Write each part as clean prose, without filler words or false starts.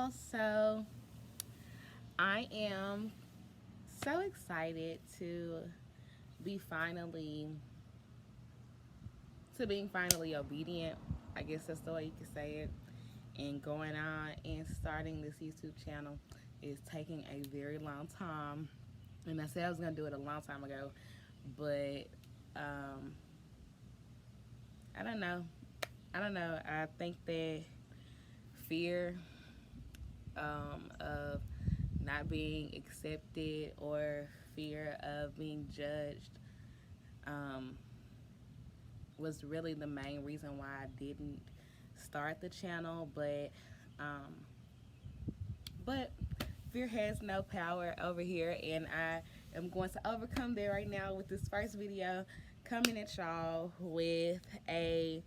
y'all. So I am so excited be finally being finally obedient. I guess that's the way you could say it. And going on and starting this YouTube channel is taking a very long time. And I said I was gonna do it a long time ago, but um, I don't know. I don't know. I think that fear of not being accepted or fear of being judged um, was really the main reason why I didn't start the channel. Um, but fear has no power over here, and I am going to overcome that right now with this first video coming at y'all with a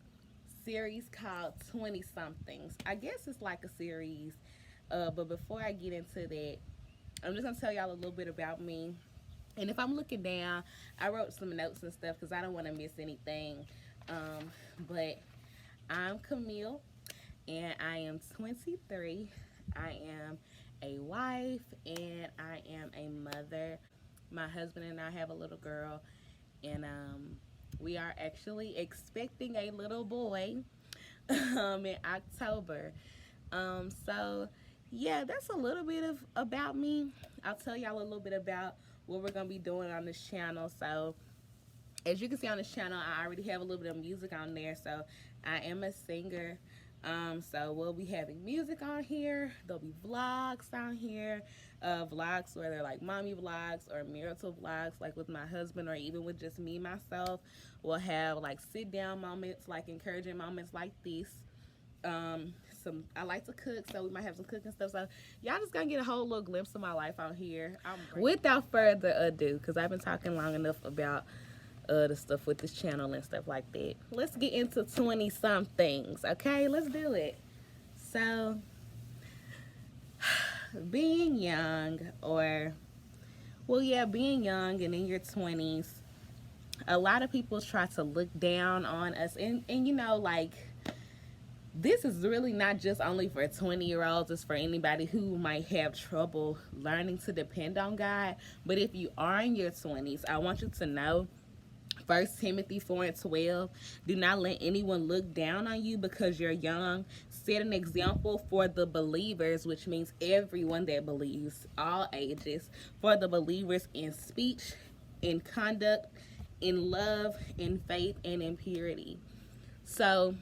series called 20 somethings. I guess it's like a series, but before I get into that, I'm just gonna tell y'all a little bit about me. And if I'm looking down, I wrote some notes and stuff because I don't want to miss anything. But I'm Camille, and I am 23. I am a wife, and I am a mother. My husband and I have a little girl, and we are actually expecting a little boy in October. So yeah, that's a little bit of about me. I'll tell y'all a little bit about what we're gonna be doing on this channel. So as you can see on this channel, I already have a little bit of music on there. So I am a singer. So we'll be having music on here. There'll be vlogs on here, vlogs where they're like mommy vlogs or marital vlogs, like with my husband or even with just me myself. We'll have like sit down moments, like encouraging moments like this. I like to cook, so we might have some cooking stuff. So y'all just gonna get a whole little glimpse of my life out here. Without further ado, because I've been talking long enough about the stuff with this channel and stuff like that. Let's get into 20 somethings, okay? Let's do it. So being young, being young and in your 20s, a lot of people try to look down on us, and you know, like, this is really not just only for 20-year-olds. It's for anybody who might have trouble learning to depend on God. But if you are in your 20s, I want you to know 1 Timothy 4:12, do not let anyone look down on you because you're young. Set an example for the believers, which means everyone that believes, all ages, for the believers in speech, in conduct, in love, in faith, and in purity. So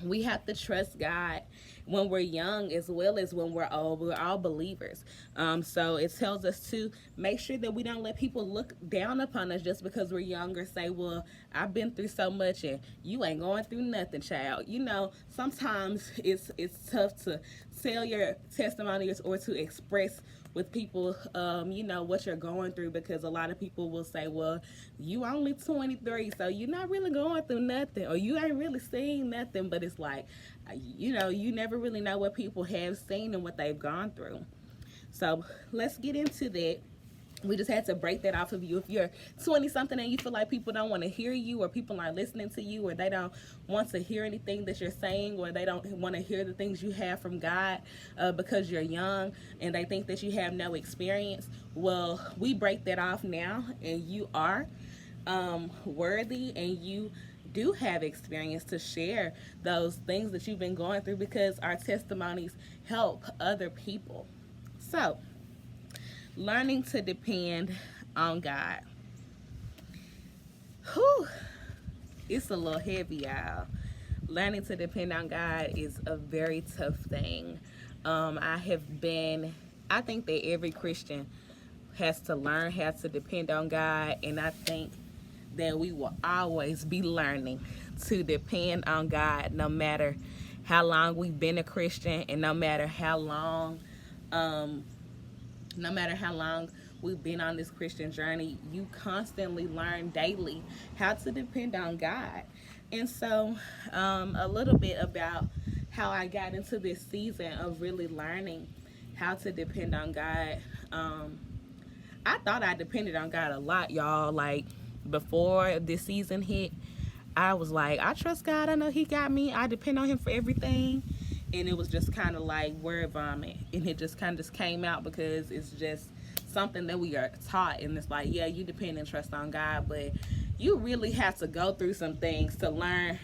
we have to trust God when we're young as well as when we're old. We're all believers. So it tells us to make sure that we don't let people look down upon us just because we're young, or say, well, I've been through so much and you ain't going through nothing, child. You know, sometimes it's tough to tell your testimonies or to express with people, you know, what you're going through, because a lot of people will say, well, you only 23, so you're not really going through nothing, or you ain't really seen nothing. But it's like, you know, you never really know what people have seen and what they've gone through. So let's get into that. We just had to break that off of you. If you're 20 something and you feel like people don't want to hear you, or people aren't listening to you, or they don't want to hear anything that you're saying, or they don't want to hear the things you have from God because you're young and they think that you have no experience, well, we break that off now, and you are worthy, and you do have experience to share those things that you've been going through, because our testimonies help other people. So learning to depend on God. Whew, it's a little heavy, y'all. Learning to depend on God is a very tough thing. I think that every Christian has to learn how to depend on God, and I think that we will always be learning to depend on God, no matter how long we've been a Christian, and no matter how long we've been on this Christian journey. You constantly learn daily how to depend on God. And so a little bit about how I got into this season of really learning how to depend on God. I thought I depended on God a lot, y'all. Like, before this season hit, I was like, I trust God. I know He got me. I depend on Him for everything. and it was just kind of like word vomit, and it just kind of just came out because it's just something that we are taught, and it's like, yeah, you depend and trust on God, but you really have to go through some things to learn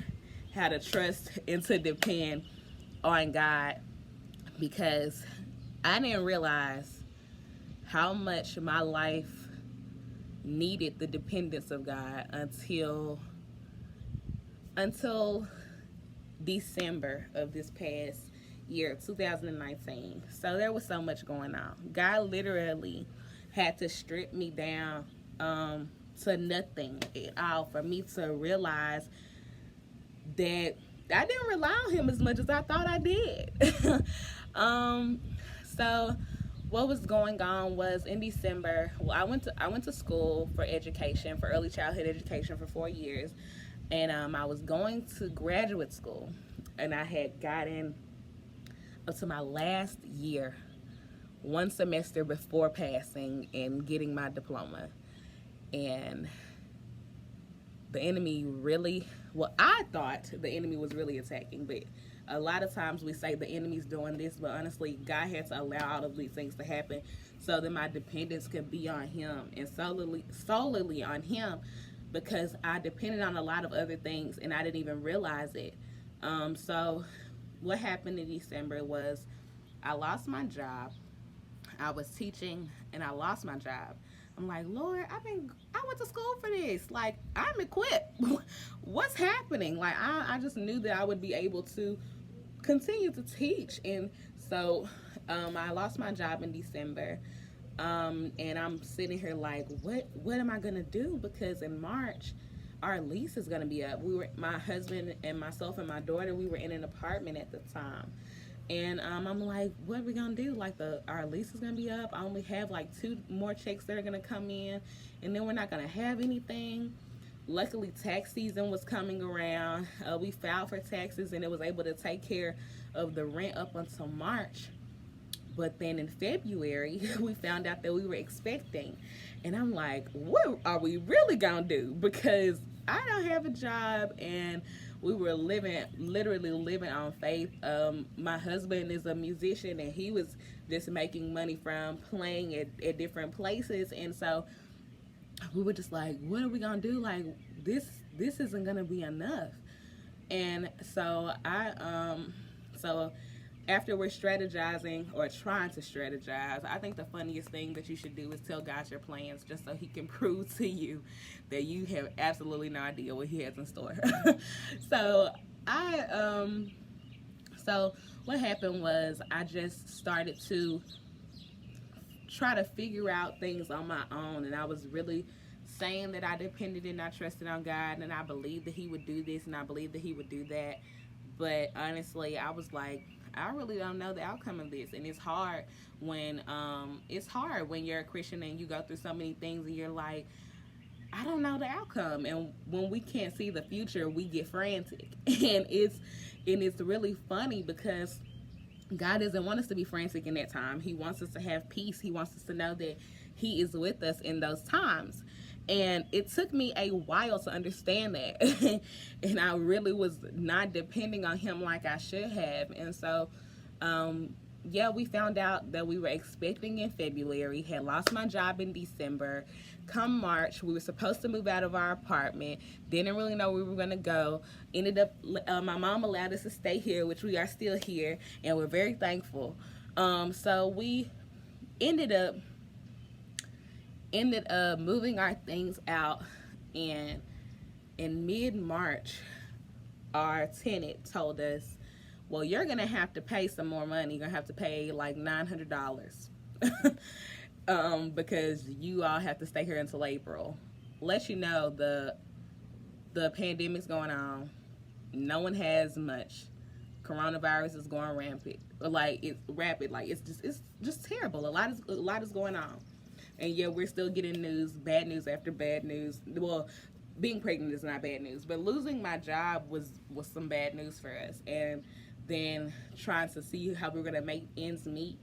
how to trust and to depend on God, because I didn't realize how much my life needed the dependence of God until December of this past year, 2019. So there was so much going on. God literally had to strip me down to nothing at all for me to realize that I didn't rely on him as much as I thought I did. um, so what was going on was in December, well, I went to school for education, for early childhood education for 4 years, and I was going to graduate school, and I had gotten up to my last year, one semester before passing and getting my diploma, and the enemy really, well, I thought the enemy was really attacking, but a lot of times we say the enemy's doing this, but honestly, God had to allow all of these things to happen so that my dependence could be on him and solely on him, because I depended on a lot of other things and I didn't even realize it. So what happened in December was I lost my job. I was teaching and I lost my job. I'm like, Lord, I went to school for this. Like, I'm equipped. What's happening? Like, I just knew that I would be able to continue to teach. And so I lost my job in December. And I'm sitting here like, what am I gonna do? Because in March, our lease is gonna be up. My husband and myself and my daughter, we were in an apartment at the time. And I'm like, what are we gonna do? Like, our lease is gonna be up. I only have like 2 more checks that are gonna come in, and then we're not gonna have anything. Luckily, tax season was coming around. We filed for taxes, and it was able to take care of the rent up until March. But then in February, we found out that we were expecting, and I'm like, what are we really gonna do? Because I don't have a job, and we were literally living on faith. My husband is a musician, and he was just making money from playing at different places, and so we were just like, what are we gonna do? Like, this isn't gonna be enough. And so so after we're strategizing or trying to strategize, I think the funniest thing that you should do is tell God your plans, just so he can prove to you that you have absolutely no idea what he has in store. so so what happened was I just started to try to figure out things on my own, and I was really saying that I depended and I trusted on God, and I believed that he would do this and I believed that he would do that. But honestly, I was like, I really don't know the outcome of this, and it's hard when you're a Christian and you go through so many things and you're like, I don't know the outcome. And when we can't see the future, we get frantic. And it's really funny because God doesn't want us to be frantic in that time. He wants us to have peace. He wants us to know that he is with us in those times. And it took me a while to understand that. And I really was not depending on him like I should have. And so, yeah, we found out that we were expecting in February, had lost my job in December. Come March, we were supposed to move out of our apartment. Didn't really know where we were going to go. Ended up, my mom allowed us to stay here, which we are still here, and we're very thankful. So we ended up moving our things out, and in mid-March, our tenant told us, well, you're going to have to pay some more money. You're going to have to pay like $900 because you all have to stay here until April. Let you know, the pandemic's going on. No one has much. Coronavirus is going rampant. Like, it's rapid. Like, it's just terrible. A lot is going on. And yeah, we're still getting news, bad news after bad news. Well, being pregnant is not bad news, but losing my job was some bad news for us. And then trying to see how we were going to make ends meet,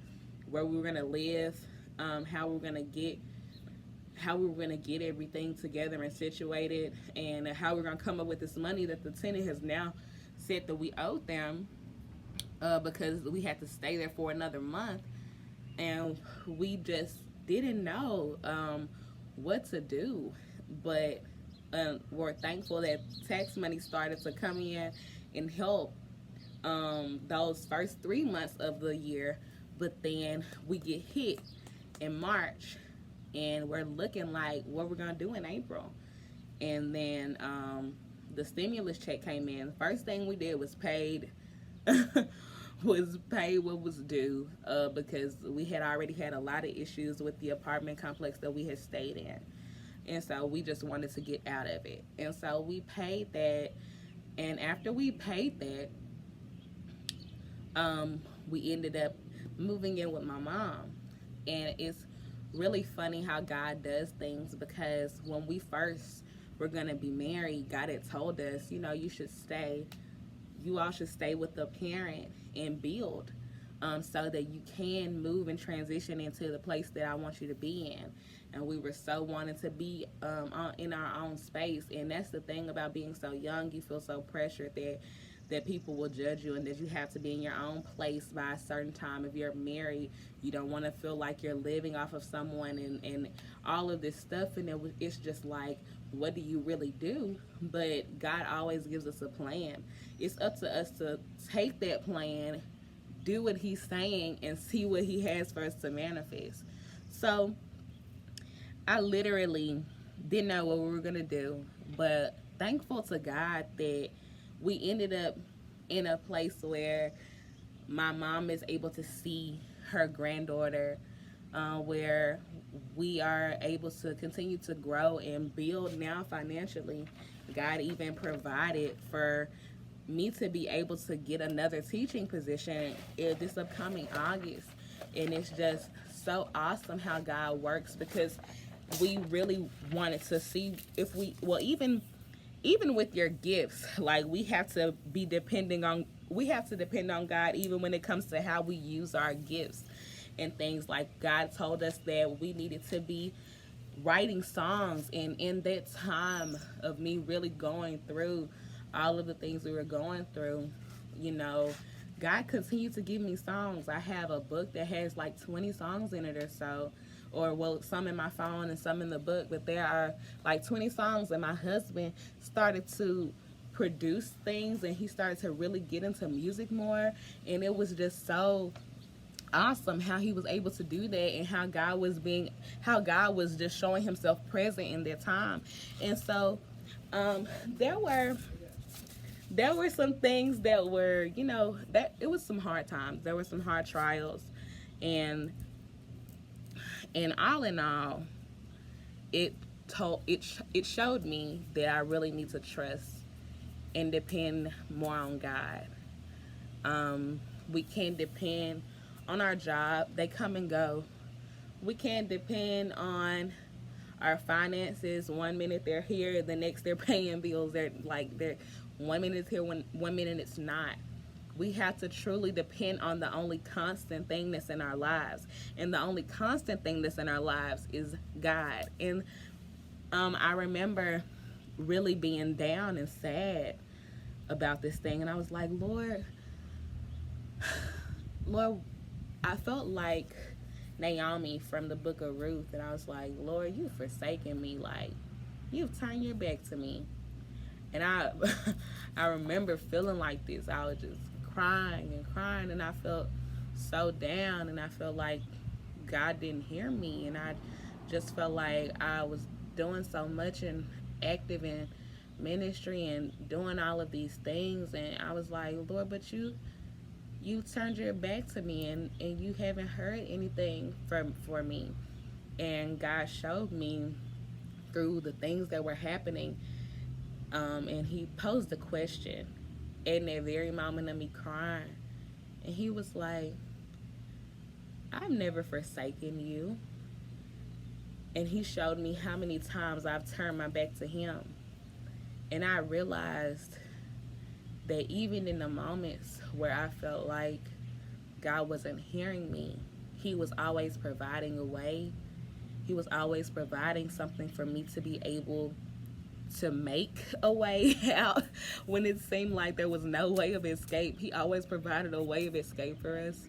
where we were going to live, how we were going to get everything together and situated, and how we're going to come up with this money that the tenant has now said that we owed them. because we had to stay there for another month, and we just didn't know what to do. But we're thankful that tax money started to come in and help those first 3 months of the year. But then we get hit in March, and we're looking like what we're gonna do in April. And then the stimulus check came in. First thing we did was paid was pay what was due, because we had already had a lot of issues with the apartment complex that we had stayed in, and so we just wanted to get out of it. And so we paid that, and after we paid that, we ended up moving in with my mom. And it's really funny how God does things, because when we first were going to be married, God had told us, you know, you all should stay with the parent and build, so that you can move and transition into the place that I want you to be in. And we were so wanting to be in our own space. And that's the thing about being so young. You feel so pressured that people will judge you, and that you have to be in your own place by a certain time. If you're married, you don't want to feel like you're living off of someone, and all of this stuff. And it's just like, what do you really do? But God always gives us a plan. It's up to us to take that plan, do what he's saying, and see what he has for us to manifest. So I literally didn't know what we were going to do, but thankful to God that we ended up in a place where my mom is able to see her granddaughter, where we are able to continue to grow and build now financially. God even provided for me to be able to get another teaching position in this upcoming August. And it's just so awesome how God works, because we really wanted to see if even with your gifts, like we have to depend on God, even when it comes to how we use our gifts and things. Like, God told us that we needed to be writing songs, and in that time of me really going through all of the things we were going through, you know, God continued to give me songs. I have a book that has like 20 songs in it or so, or well, some in my phone and some in the book, but there are like 20 songs. And my husband started to produce things, and he started to really get into music more, and it was just so awesome how he was able to do that, and how God was just showing himself present in that time. And so there were some things that were, you know, that it was some hard times. There were some hard trials, and all in all, it showed me that I really need to trust and depend more on God. We can't depend on our job. They come and go. We can't depend on our finances. 1 minute they're here, the next they're paying bills. They're 1 minute it's here, 1 minute it's not. We have to truly depend on the only constant thing that's in our lives. And the only constant thing that's in our lives is God. And I remember really being down and sad about this thing. And I was like, Lord, I felt like Naomi from the book of Ruth. And I was like, Lord, you've forsaken me. Like, you've turned your back to me. And I remember feeling like this. I was just crying and crying, and I felt so down, and I felt like God didn't hear me, and I just felt like I was doing so much and active in ministry and doing all of these things, and I was like, Lord, but you turned your back to me, and you haven't heard anything for me. And God showed me through the things that were happening, and he posed a question in that very moment of me crying. And he was like, I've never forsaken you. And he showed me how many times I've turned my back to him. And I realized that even in the moments where I felt like God wasn't hearing me, he was always providing a way. He was always providing something for me to be able to make a way out when it seemed like there was no way of escape. He always provided a way of escape for us.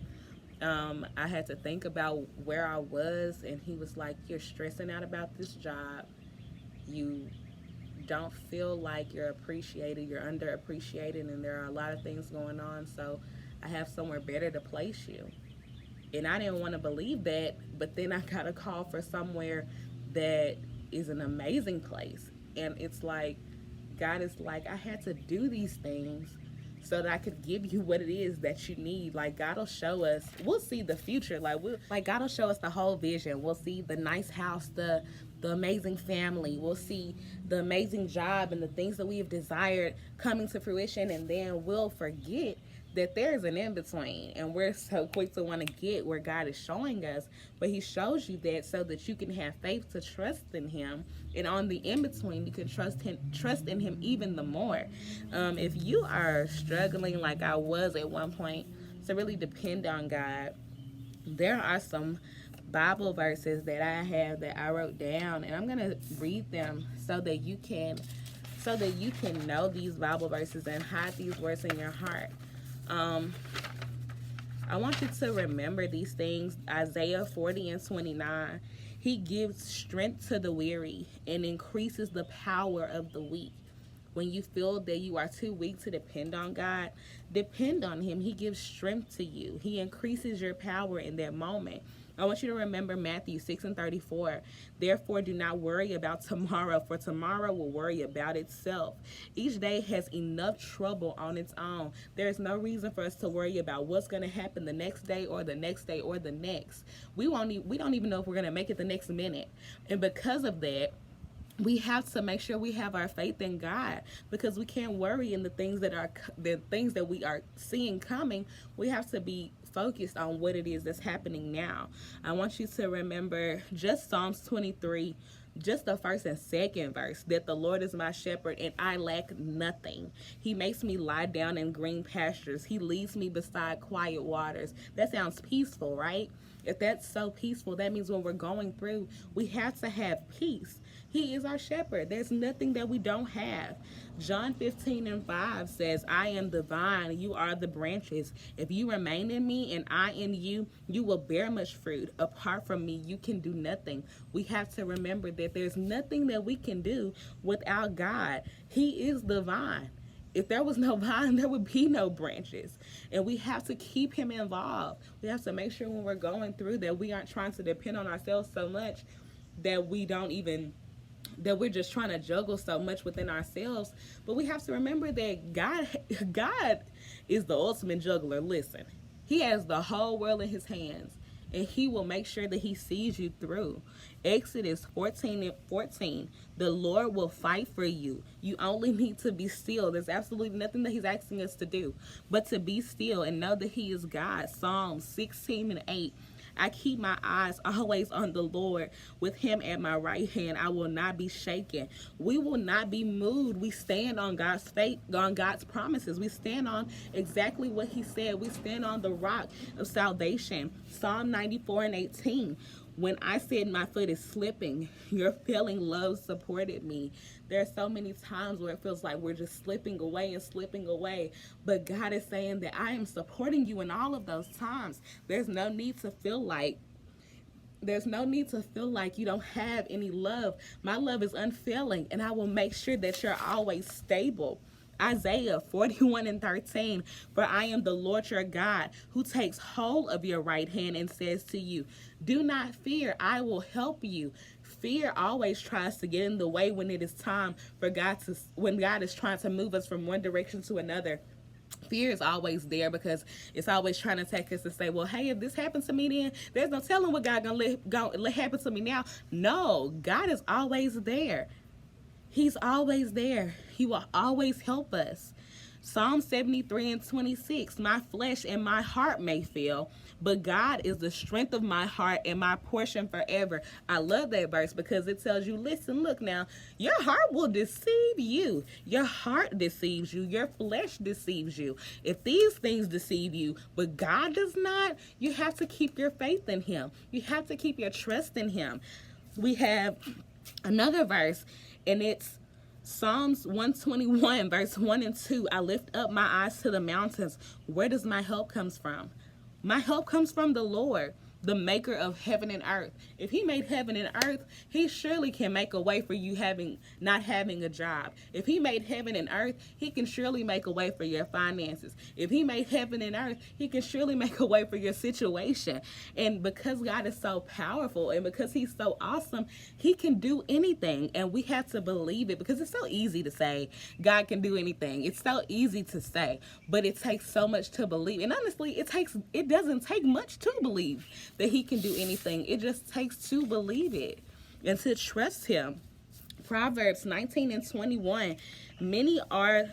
I had to think about where I was, and he was like, "You're stressing out about this job. You don't feel like you're appreciated, you're underappreciated, and there are a lot of things going on, so I have somewhere better to place you." And I didn't want to believe that, but then I got a call for somewhere that is an amazing place. And it's like, God is like, I had to do these things so that I could give you what it is that you need. Like, God will show us, we'll see the future. Like God will show us the whole vision. We'll see the nice house, the amazing family. We'll see the amazing job and the things that we have desired coming to fruition, and then we'll forget that there's an in-between, and we're so quick to want to get where God is showing us, but he shows you that so that you can have faith to trust in him, and on the in-between you can trust in him even the more. If you are struggling like I was at one point to really depend on God, there are some Bible verses that I wrote down, and I'm gonna read them so that you can know these Bible verses and hide these words in your heart. I want you to remember these things. Isaiah 40:29. He gives strength to the weary and increases the power of the weak. When you feel that you are too weak to depend on God, depend on him. He gives strength to you. He increases your power in that moment. I want you to remember Matthew 6:34. Therefore, do not worry about tomorrow, for tomorrow will worry about itself. Each day has enough trouble on its own. There is no reason for us to worry about what's going to happen the next day or the next day or the next. We don't even know if we're going to make it the next minute. And because of that, we have to make sure we have our faith in God, because we can't worry in the things that we are seeing coming. We have to be focused on what it is that's happening now. I want you to remember just Psalms 23, just the first and second verse, that the Lord is my shepherd and I lack nothing. He makes me lie down in green pastures. He leads me beside quiet waters. That sounds peaceful, right? If that's so peaceful, that means when we're going through, we have to have peace. He is our shepherd. There's nothing that we don't have. John 15:5 says, I am the vine, you are the branches. If you remain in me and I in you, you will bear much fruit. Apart from me, you can do nothing. We have to remember that there's nothing that we can do without God. He is the vine. If there was no vine, there would be no branches. And we have to keep him involved. We have to make sure when we're going through that we aren't trying to depend on ourselves so much that we're just trying to juggle so much within ourselves. But we have to remember that God is the ultimate juggler. Listen, he has the whole world in his hands, and he will make sure that he sees you through. Exodus 14:14. The Lord will fight for you. You only need to be still. There's absolutely nothing that he's asking us to do but to be still and know that he is God. Psalms 16:8. I keep my eyes always on the Lord. With him at my right hand, I will not be shaken. We will not be moved. We stand on God's faith, on God's promises. We stand on exactly what he said. We stand on the rock of salvation. Psalm 94:18. When I said my foot is slipping, your failing love supported me. There are so many times where it feels like we're just slipping away. But God is saying that I am supporting you in all of those times. There's no need to feel like you don't have any love. My love is unfailing, and I will make sure that you're always stable. Isaiah 41:13. For I am the Lord your God, who takes hold of your right hand and says to you, do not fear, I will help you. Fear always tries to get in the way when it is time for when God is trying to move us from one direction to another. Fear is always there because it's always trying to take us to say, well, hey, if this happens to me, then there's no telling what God gonna let happen to me now. No, God is always there. He's always there. He will always help us. Psalm 73:26. My flesh and my heart may fail, but God is the strength of my heart and my portion forever. I love that verse because it tells you, listen, look now, your heart will deceive you. Your heart deceives you. Your flesh deceives you. If these things deceive you, but God does not, you have to keep your faith in him. You have to keep your trust in him. We have another verse, and it's Psalms 121, verse 1 and 2, I lift up my eyes to the mountains. Where does my help comes from? My help comes from the Lord, the maker of heaven and earth. If he made heaven and earth, he surely can make a way for you not having a job. If he made heaven and earth, he can surely make a way for your finances. If he made heaven and earth, he can surely make a way for your situation. And because God is so powerful and because he's so awesome, he can do anything. And we have to believe it, because it's so easy to say God can do anything. It's so easy to say, but it takes so much to believe. And honestly, it doesn't take much to believe that he can do anything. It just takes to believe it and to trust him. Proverbs 19 and 21, many are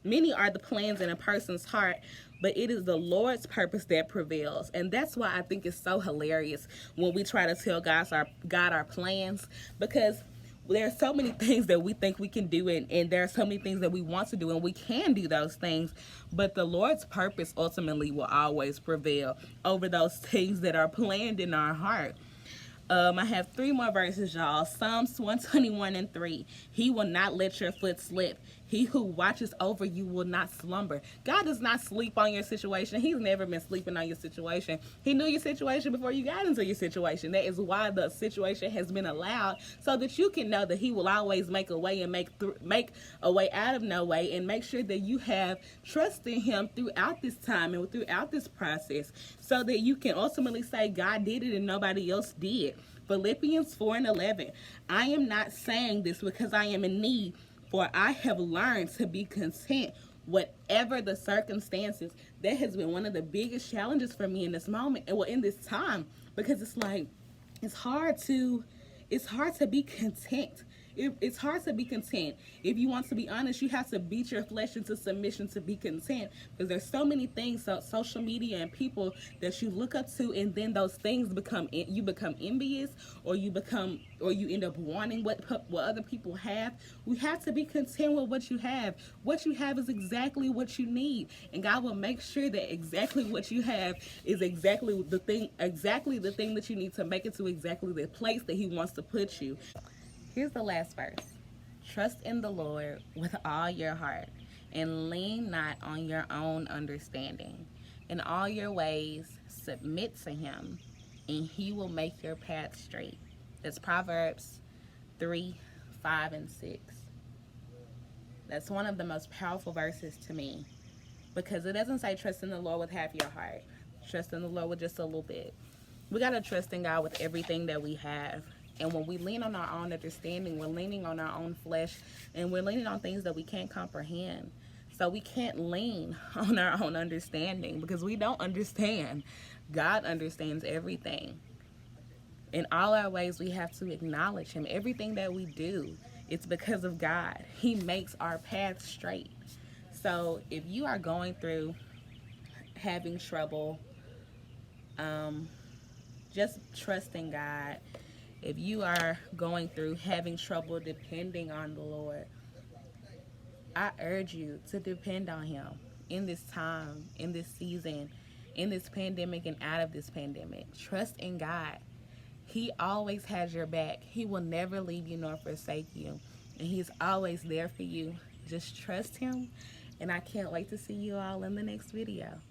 the plans in a person's heart, but it is the Lord's purpose that prevails. And that's why I think it's so hilarious when we try to tell God our plans, because there are so many things that we think we can do, and there are so many things that we want to do, and we can do those things, but the Lord's purpose ultimately will always prevail over those things that are planned in our heart. I have 3 more verses, y'all. Psalms 121 and 3. He will not let your foot slip. He who watches over you will not slumber. God does not sleep on your situation. He's never been sleeping on your situation. He knew your situation before you got into your situation. That is why the situation has been allowed, so that you can know that he will always make a way and make a way out of no way, and make sure that you have trust in him throughout this time and throughout this process, so that you can ultimately say God did it and nobody else did. Philippians 4 and 11. I am not saying this because I am in need, for I have learned to be content whatever the circumstances. That has been one of the biggest challenges for me in this moment, and in this time, because it's hard to be content. It's hard to be content. If you want to be honest, you have to beat your flesh into submission to be content, because there's so many things, social media and people that you look up to, and then those things you become envious, or you end up wanting what other people have. We have to be content with what you have. What you have is exactly what you need, and God will make sure that exactly what you have is exactly the thing that you need to make it to exactly the place that he wants to put you. Here's the last verse. Trust in the Lord with all your heart, and lean not on your own understanding. In all your ways, submit to him, and he will make your path straight. That's Proverbs 3, 5, and 6. That's one of the most powerful verses to me, because it doesn't say trust in the Lord with half your heart. Trust in the Lord with just a little bit. We got to trust in God with everything that we have. And when we lean on our own understanding, we're leaning on our own flesh, and we're leaning on things that we can't comprehend. So we can't lean on our own understanding, because we don't understand. God understands everything. In all our ways, we have to acknowledge him. Everything that we do, it's because of God. He makes our path straight. So if you are going through having trouble, just trust in God. If you are going through having trouble depending on the Lord, I urge you to depend on him in this time, in this season, in this pandemic, and out of this pandemic. Trust in God. He always has your back. He will never leave you nor forsake you, and he's always there for you. Just trust him, and I can't wait to see you all in the next video.